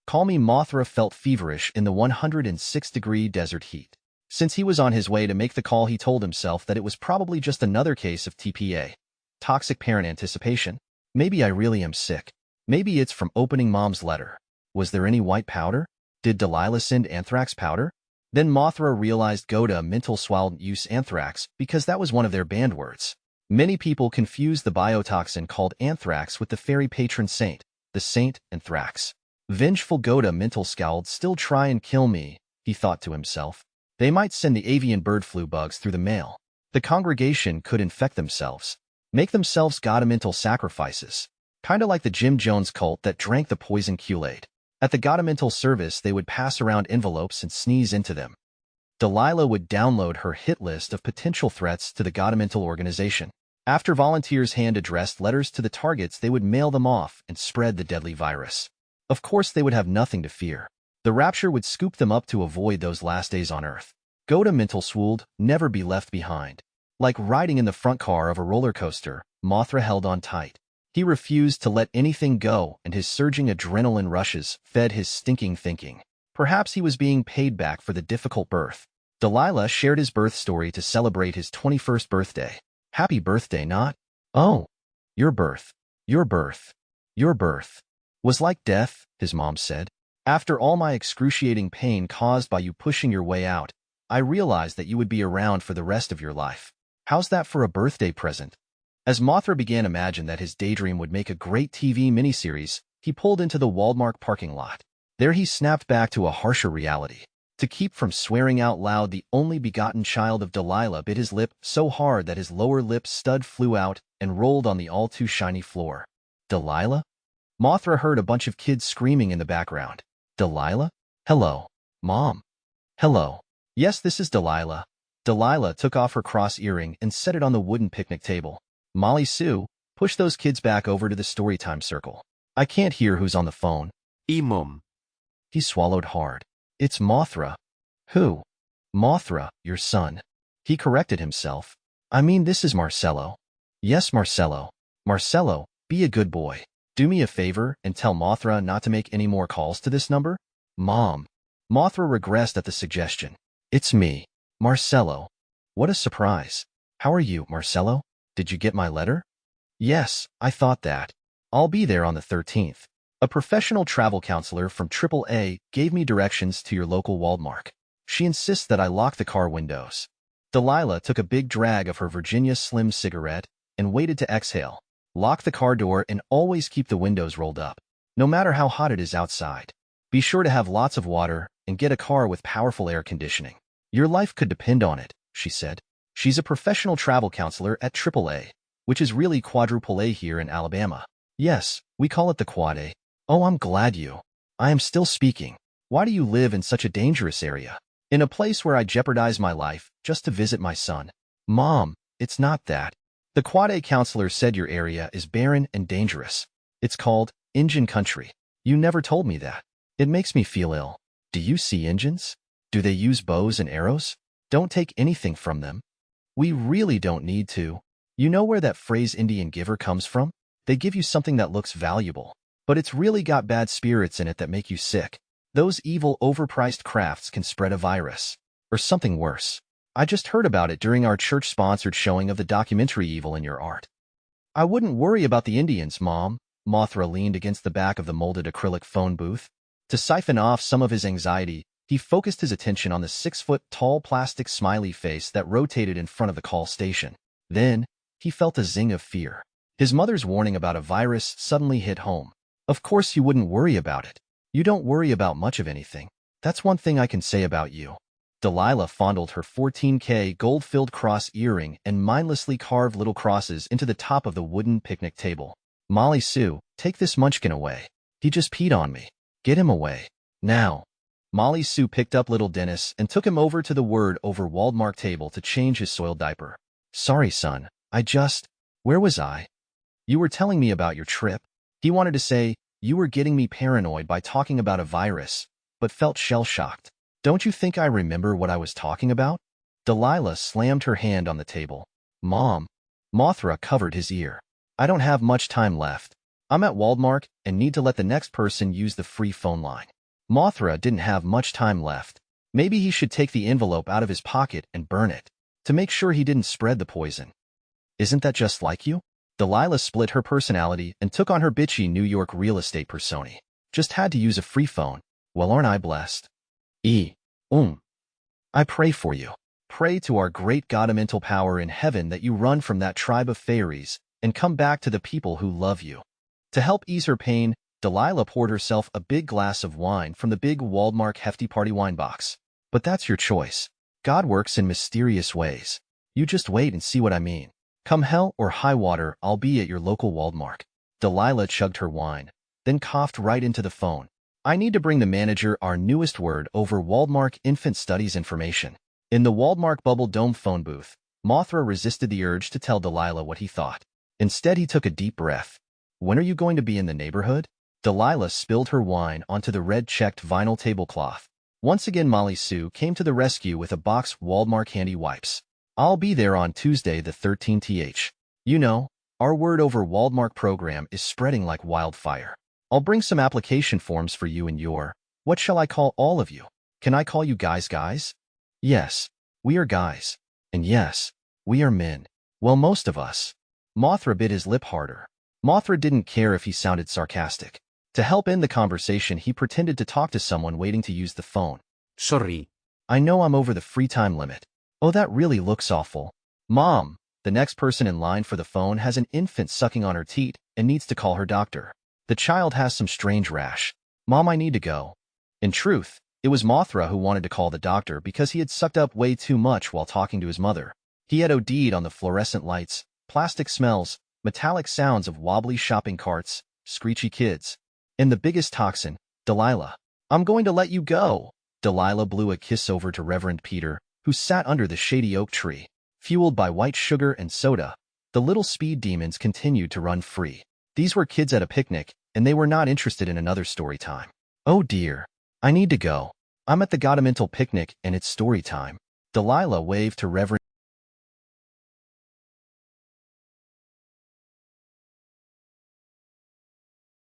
Call me Mothra felt feverish in the 106-degree desert heat. Since he was on his way to make the call, he told himself that it was probably just another case of TPA, toxic parent anticipation. Maybe I really am sick. Maybe it's from opening Mom's letter. Was there any white powder? Did Delilah send anthrax powder? Then Mothra realized Goda mental swallowed use anthrax because that was one of their banned words. Many people confuse the biotoxin called anthrax with the fairy patron saint, the Saint Anthrax. Vengeful Goda mental scowled. Still try and kill me, he thought to himself. They might send the avian bird flu bugs through the mail. The congregation could infect themselves, make themselves godamental sacrifices, kinda like the Jim Jones cult that drank the poison Kool-Aid. At the godamental service, they would pass around envelopes and sneeze into them. Delilah would download her hit list of potential threats to the godamental organization. After volunteers hand-addressed letters to the targets, they would mail them off and spread the deadly virus. Of course, they would have nothing to fear. The Rapture would scoop them up to avoid those last days on Earth. Goda mental swooled, never be left behind. Like riding in the front car of a roller coaster, Mothra held on tight. He refused to let anything go, and his surging adrenaline rushes fed his stinking thinking. Perhaps he was being paid back for the difficult birth. Delilah shared his birth story to celebrate his 21st birthday. Happy birthday, not? Oh, your birth, your birth, your birth was like death, his mom said. After all my excruciating pain caused by you pushing your way out, I realized that you would be around for the rest of your life. How's that for a birthday present? As Mothra began to imagine that his daydream would make a great TV miniseries, he pulled into the Walmart parking lot. There he snapped back to a harsher reality. To keep from swearing out loud, the only begotten child of Delilah bit his lip so hard that his lower lip stud flew out and rolled on the all-too-shiny floor. Delilah? Mothra heard a bunch of kids screaming in the background. Delilah? Hello. Mom. Hello. Yes, this is Delilah. Delilah took off her cross earring and set it on the wooden picnic table. Molly Sue, push those kids back over to the storytime circle. I can't hear who's on the phone. Mom. He swallowed hard. It's Mothra. Who? Mothra, your son. He corrected himself. I mean, this is Marcelo. Yes, Marcelo. Marcelo, be a good boy. Do me a favor and tell Mothra not to make any more calls to this number? Mom. Mothra regressed at the suggestion. It's me, Marcelo. What a surprise. How are you, Marcelo? Did you get my letter? Yes, I thought that. I'll be there on the 13th. A professional travel counselor from AAA gave me directions to your local Walmart. She insists that I lock the car windows. Delilah took a big drag of her Virginia Slim cigarette and waited to exhale. Lock the car door and always keep the windows rolled up, no matter how hot it is outside. Be sure to have lots of water and get a car with powerful air conditioning. Your life could depend on it, she said. She's a professional travel counselor at AAA, which is really quadruple A here in Alabama. Yes, we call it the Quad A. Oh, I'm glad you. I am still speaking. Why do you live in such a dangerous area? In a place where I jeopardize my life just to visit my son? Mom, it's not that. The Quad A counselor said your area is barren and dangerous. It's called Injun Country. You never told me that. It makes me feel ill. Do you see Injuns? Do they use bows and arrows? Don't take anything from them. We really don't need to. You know where that phrase Indian giver comes from? They give you something that looks valuable, but it's really got bad spirits in it that make you sick. Those evil, overpriced crafts can spread a virus. Or something worse. I just heard about it during our church-sponsored showing of the documentary Evil in Your Art. I wouldn't worry about the Indians, Mom. Mothra leaned against the back of the molded acrylic phone booth. To siphon off some of his anxiety, he focused his attention on the 6-foot-tall plastic smiley face that rotated in front of the call station. Then, he felt a zing of fear. His mother's warning about a virus suddenly hit home. Of course you wouldn't worry about it. You don't worry about much of anything. That's one thing I can say about you. Delilah fondled her 14K gold-filled cross earring and mindlessly carved little crosses into the top of the wooden picnic table. Molly Sue, take this munchkin away. He just peed on me. Get him away. Now. Molly Sue picked up little Dennis and took him over to the Word-over Walmart table to change his soiled diaper. Sorry, son. Where was I? You were telling me about your trip. He wanted to say, you were getting me paranoid by talking about a virus, but felt shell-shocked. Don't you think I remember what I was talking about? Delilah slammed her hand on the table. Mom. Mothra covered his ear. I don't have much time left. I'm at Walmart and need to let the next person use the free phone line. Mothra didn't have much time left. Maybe he should take the envelope out of his pocket and burn it, to make sure he didn't spread the poison. Isn't that just like you? Delilah split her personality and took on her bitchy New York real estate persona. Just had to use a free phone. Well, aren't I blessed? I pray for you. Pray to our great God-mental power in heaven that you run from that tribe of fairies and come back to the people who love you. To help ease her pain, Delilah poured herself a big glass of wine from the big Waldmark Hefty Party wine box. But that's your choice. God works in mysterious ways. You just wait and see what I mean. Come hell or high water, I'll be at your local Waldmark. Delilah chugged her wine, then coughed right into the phone. I need to bring the manager our newest word over Waldmark Infant Studies information. In the Waldmark Bubble Dome phone booth, Mothra resisted the urge to tell Delilah what he thought. Instead, he took a deep breath. When are you going to be in the neighborhood? Delilah spilled her wine onto the red-checked vinyl tablecloth. Once again, Molly Sue came to the rescue with a box Waldmark handy wipes. I'll be there on Tuesday the 13th. You know, our word over Waldmark program is spreading like wildfire. I'll bring some application forms for you and your, what shall I call all of you? Can I call you guys? Yes, we are guys. And yes, we are men. Well, most of us. Mothra bit his lip harder. Mothra didn't care if he sounded sarcastic. To help end the conversation, he pretended to talk to someone waiting to use the phone. Sorry. I know I'm over the free time limit. Oh, that really looks awful. Mom, the next person in line for the phone has an infant sucking on her teat and needs to call her doctor. The child has some strange rash. Mom, I need to go. In truth, it was Mothra who wanted to call the doctor because he had sucked up way too much while talking to his mother. He had OD'd on the fluorescent lights, plastic smells, metallic sounds of wobbly shopping carts, screechy kids. And the biggest toxin, Delilah. I'm going to let you go. Delilah blew a kiss over to Reverend Peter, who sat under the shady oak tree. Fueled by white sugar and soda, the little speed demons continued to run free. These were kids at a picnic, and they were not interested in another story time. Oh dear. I need to go. I'm at the God-mental picnic, and it's story time. Delilah waved to Reverend